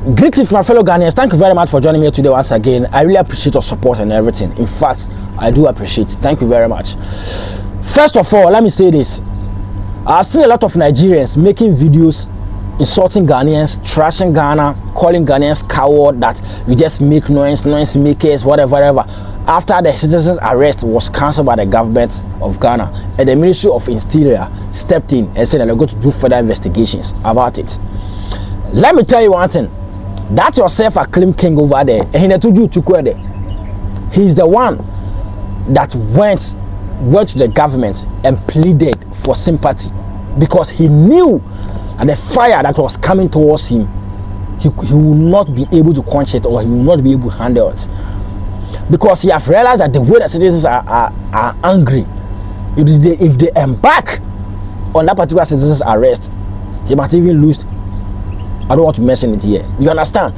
Greetings, my fellow Ghanaians. Thank you very much for joining me today once again. I really appreciate your support and everything. In fact, I do appreciate it. Thank you very much. First of all, let me say this. I've seen a lot of Nigerians making videos insulting Ghanaians, trashing Ghana, calling Ghanaians coward, that we just make noise makers, whatever. After the citizen's arrest was cancelled by the government of Ghana, and the Ministry of Interior stepped in and said that they're going to do further investigations about it. Let me tell you one thing. That's your self-acclaimed king over there. He's the one that went to the government and pleaded for sympathy, because he knew that the fire that was coming towards him, he will not be able to quench it, or he will not be able to handle it, because he has realized that the way the citizens are angry, if they embark on that particular citizen's arrest, he might even lose. I don't want to mention it here. You understand?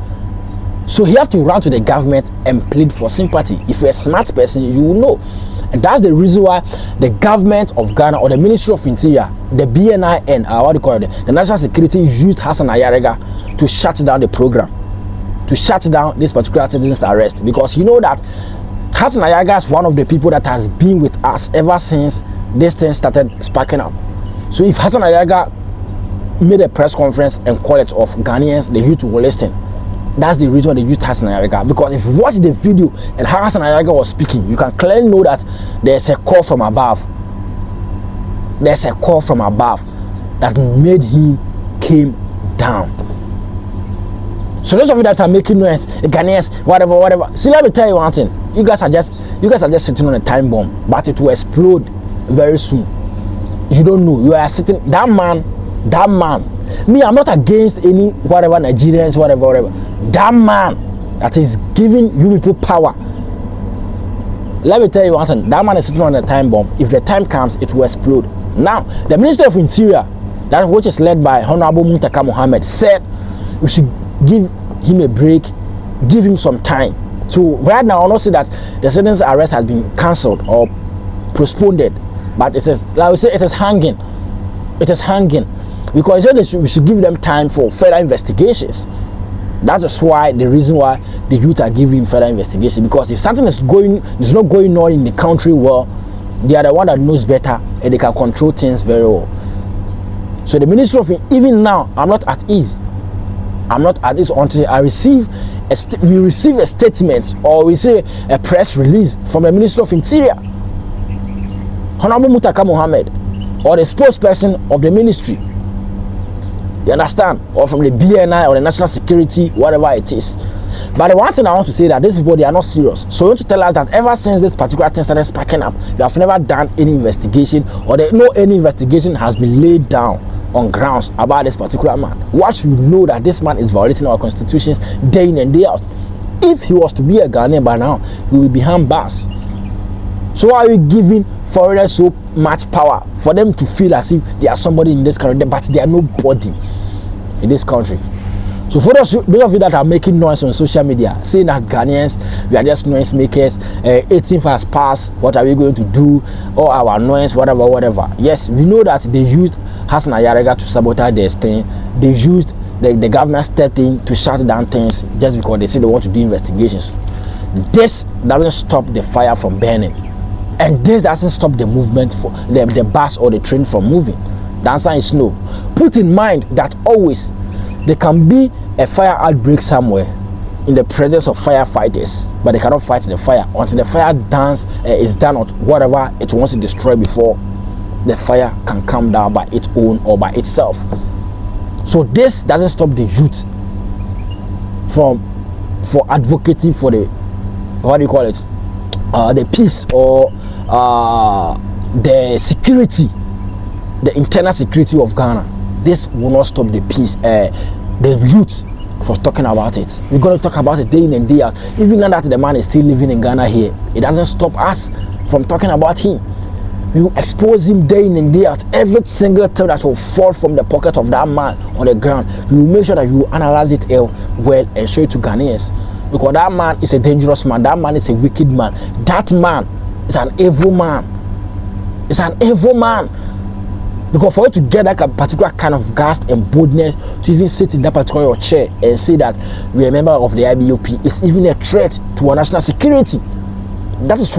So he have to run to the government and plead for sympathy. If you're a smart person, you will know. And that's the reason why the government of Ghana, or the Ministry of Interior, the BNIN, what do you call it, the National Security, used Hassan Ayarega to shut down the program, to shut down this particular citizen's arrest, because you know that Hassan Ayarega is one of the people that has been with us ever since this thing started sparking up. So if Hassan Ayarega made a press conference and call it off, Ghanaians, the youth will listen. That's the reason why they used Hassan Ayarega, because if you watch the video and how Hassan Ayarega was speaking, you can clearly know that there's a call from above. There's a call from above that made him came down. So those of you that are making noise, the Ghanaians, whatever. See, let me tell you one thing. You guys are just sitting on a time bomb, but it will explode very soon. You don't know. You are sitting. That man. Me, I'm not against any whatever Nigerians, whatever. That man that is giving you people power. Let me tell you one thing. That man is sitting on a time bomb. If the time comes, it will explode. Now, the Minister of Interior, that which is led by Honorable Muntaka Mohammed, said we should give him a break, give him some time. So right now, I don't see that the citizen's arrest has been cancelled or postponed, but it says, like we say, it is hanging. It is hanging. Because we should give them time for further investigations. That is why the reason why the youth are giving further investigation. Because if something is not going on in the country well, they are the one that knows better and they can control things very well. So the Ministry of, even now, I'm not at ease. I'm not at ease until I receive we receive a statement, or we say a press release from the Ministry of Interior, Honorable Muntaka Mohammed, or the spokesperson of the ministry. You understand? Or from the BNI or the National Security, whatever it is. But the one thing I want to say, that these people, they are not serious. So you want to tell us that ever since this particular thing started sparking up, you have never done any investigation, or any investigation has been laid down on grounds about this particular man. What should you know that this man is violating our constitutions day in and day out? If he was to be a Ghanaian by now, he will be behind bars. So why are you giving foreigners so much power for them to feel as if they are somebody in this country, but they are nobody in this country? So for those of you that are making noise on social media, saying that Ghanaians, we are just noise makers, 18th has passed, what are we going to do? All our noise, whatever. Yes, we know that they used Hassan Ayarega to sabotage this thing. They used, the government stepped in to shut down things just because they say they want to do investigations. This doesn't stop the fire from burning. And this doesn't stop the movement for the bus or the train from moving. The answer is no. Put in mind that always there can be a fire outbreak somewhere in the presence of firefighters, but they cannot fight the fire until the fire is done or whatever it wants to destroy before the fire can come down by its own or by itself. So this doesn't stop the youth for advocating for the, what do you call it, the peace or the security, the internal security of Ghana. This will not stop the peace, the youth, for talking about it. We're going to talk about it day in and day out. Even now that the man is still living in Ghana here, it doesn't stop us from talking about him. We will expose him day in and day out. Every single thing that will fall from the pocket of that man on the ground, we will make sure that you will analyze it well and show it to Ghanaians. Because that man is a dangerous man. That man is a wicked man. That man is an evil man. It's an evil man. Because for you to get that particular kind of gas and boldness to even sit in that particular chair and say that we are a member of the IBOP is even a threat to our national security. That is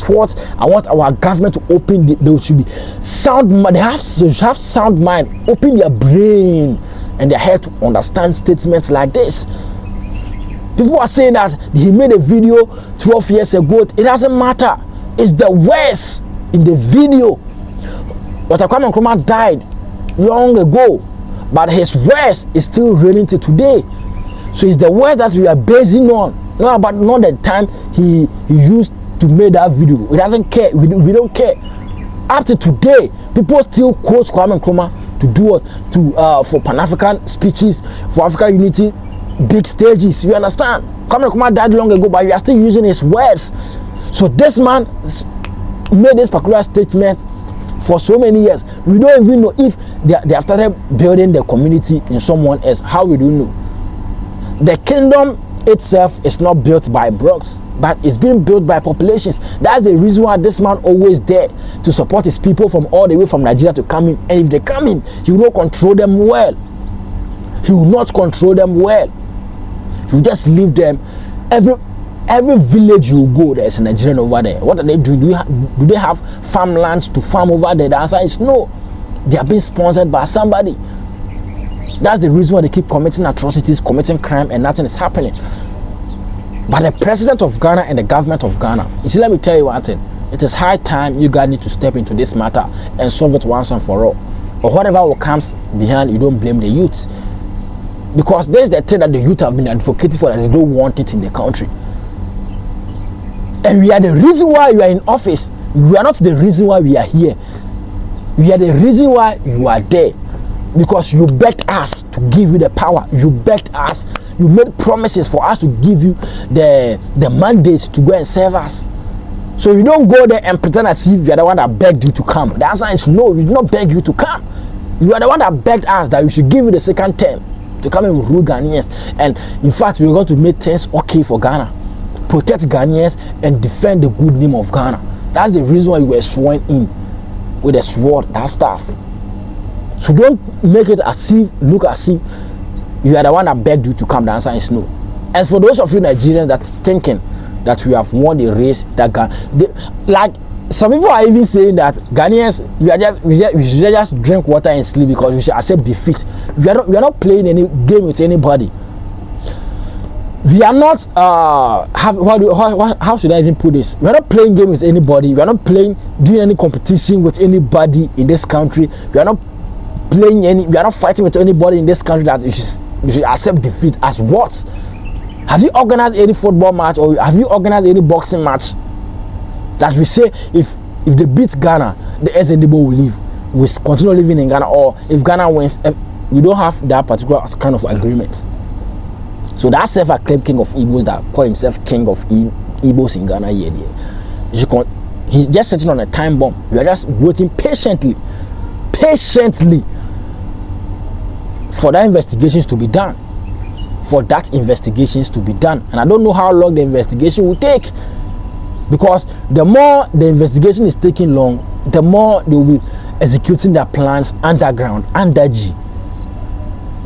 what I want our government to open. They should be sound. They have to have sound mind. Open their brain and their head to understand statements like this. People are saying that he made a video 12 years ago. It doesn't matter. It's the words in the video. Dr. Kwame Nkrumah died long ago, but his words is still relevant today. So it's the words that we are basing on, not the time he used to make that video. He doesn't care. We don't care. Up to today, people still quote Kwame Nkrumah to do what for Pan-African speeches, for African unity, big stages. You understand? Kwame Nkrumah died long ago, but we are still using his words. So this man made this particular statement for so many years. We don't even know if they have started building the community in someone else. How we do know? The kingdom itself is not built by blocks, but it's being built by populations. That's the reason why this man always there to support his people from all the way from Nigeria to come in. And if they come in, he will not control them well. He will not control them well. He will just leave them. Every village you go, there's a Nigerian over there. What are they doing? Do they have farmlands to farm over there? The answer is no. They are being sponsored by somebody. That's the reason why they keep committing atrocities, committing crime, and nothing is happening. But the president of Ghana and the government of Ghana, you see, let me tell you one thing. It is high time you guys need to step into this matter and solve it once and for all. Or whatever comes behind, you don't blame the youth. Because there's the thing that the youth have been advocating for, and they don't want it in the country. And we are the reason why you are in office. We are not the reason why we are here. We are the reason why you are there. Because you begged us to give you the power. You begged us. You made promises for us to give you the mandate to go and serve us. So you don't go there and pretend as if you are the one that begged you to come. The answer is no. We did not beg you to come. You are the one that begged us that we should give you the second term to come and rule Ghanaians. And in fact, we are going to make things okay for Ghana. Protect Ghanaians and defend the good name of Ghana. That's the reason why you were sworn in with a sword, that stuff. So don't make it look as if you are the one that begged you to come. The answer is no. And for those of you Nigerians that thinking that we have won the race, like some people are even saying that Ghanaians, we should just drink water and sleep because we should accept defeat. We are not playing any game with anybody. We are not how should I even put this? We are not playing game with anybody. We are not doing any competition with anybody in this country. We are not fighting with anybody in this country that you should accept defeat. As what? Have you organized any football match, or have you organized any boxing match that we say if they beat Ghana, the SNDB will leave, we continue living in Ghana, or if Ghana wins, we don't have that particular kind of agreement. So that self-acclaimed king of Igbos that call himself king of Igbos in Ghana here, he's just sitting on a time bomb. We are just waiting patiently for that investigations to be done. And I don't know how long the investigation will take, because the more the investigation is taking long, the more they will be executing their plans underground, under G.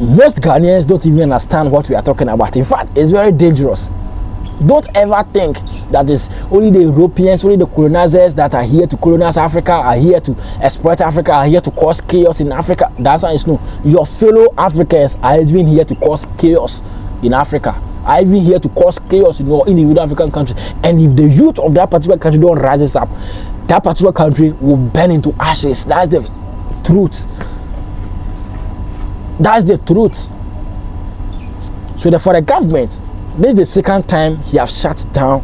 Most Ghanaians don't even understand what we are talking about. In fact, it's very dangerous. Don't ever think that it's only the Europeans, only the colonizers that are here to colonize Africa, are here to exploit Africa, are here to cause chaos in Africa. That's why it's no. Your fellow Africans are even here to cause chaos in Africa. Are even here to cause chaos in your individual African country. And if the youth of that particular country don't rise up, that particular country will burn into ashes. That's the truth. That's the truth. So for the government, this is the second time he has shut down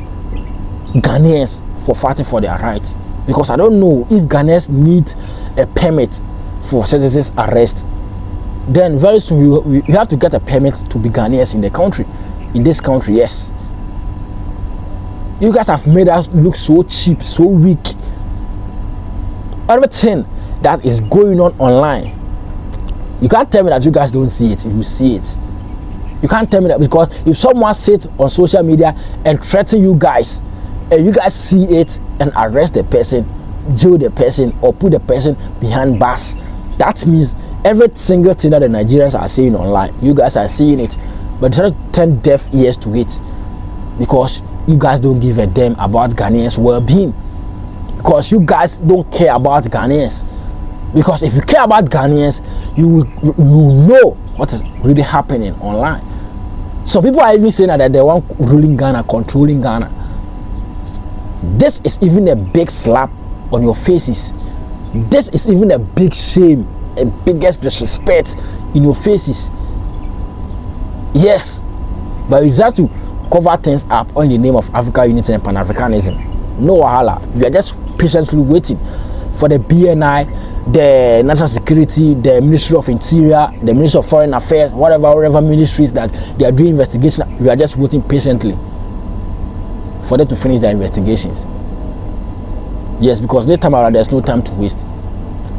Ghanaians for fighting for their rights. Because I don't know if Ghanaians need a permit for citizens arrest. Then very soon you have to get a permit to be Ghanaians in the country. In this country, yes. You guys have made us look so cheap, so weak. Everything that is going on online, you can't tell me that you guys don't see it. You see it. You can't tell me that, because if someone sits on social media and threatens you guys, and you guys see it and arrest the person, jail the person or put the person behind bars. That means every single thing that the Nigerians are saying online, you guys are seeing it, but try to turn deaf ears to it because you guys don't give a damn about Ghanaians' well-being, because you guys don't care about Ghanaians. Because if you care about Ghanaians, you will know what is really happening online. So people are even saying that they want ruling Ghana, controlling Ghana. This is even a big slap on your faces. This is even a big shame, a biggest disrespect in your faces. Yes, but you have to cover things up on the name of African unity and Pan-Africanism. No wahala. We are just patiently waiting for the BNI, the National Security, the Ministry of Interior, the Ministry of Foreign Affairs, whatever ministries that they are doing investigation. We are just waiting patiently for them to finish their investigations. Yes, because this time around there's no time to waste.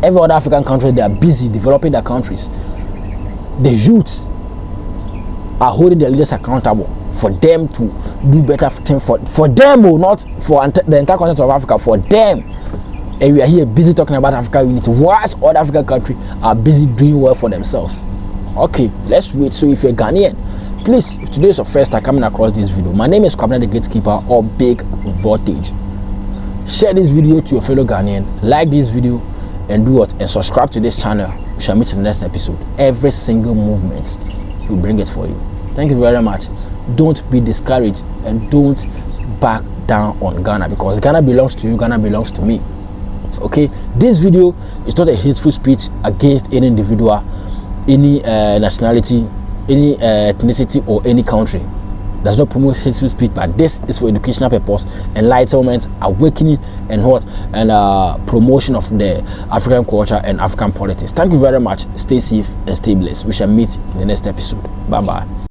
Every other African country, they are busy developing their countries. The youths are holding their leaders accountable for them to do better things for them, or not for the entire continent of Africa, for them. And we are here busy talking about African unity, whilst other African countries are busy doing well for themselves. Okay, let's wait. So if you're Ghanaian, please, if today is your first time coming across this video, my name is Kwabena the Gatekeeper, or Big Voltage. Share this video to your fellow Ghanaian, like this video, and do what? And subscribe to this channel. We shall meet in the next episode. Every single movement will bring it for you. Thank you very much. Don't be discouraged and don't back down on Ghana, because Ghana belongs to you, Ghana belongs to me. Okay, this video is not a hateful speech against any individual, any nationality, any ethnicity, or any country. Does not promote hateful speech, but this is for educational purpose, enlightenment, awakening, and what, and promotion of the African culture and African politics. Thank you very much. Stay safe and stay blessed. We shall meet in the next episode. Bye bye.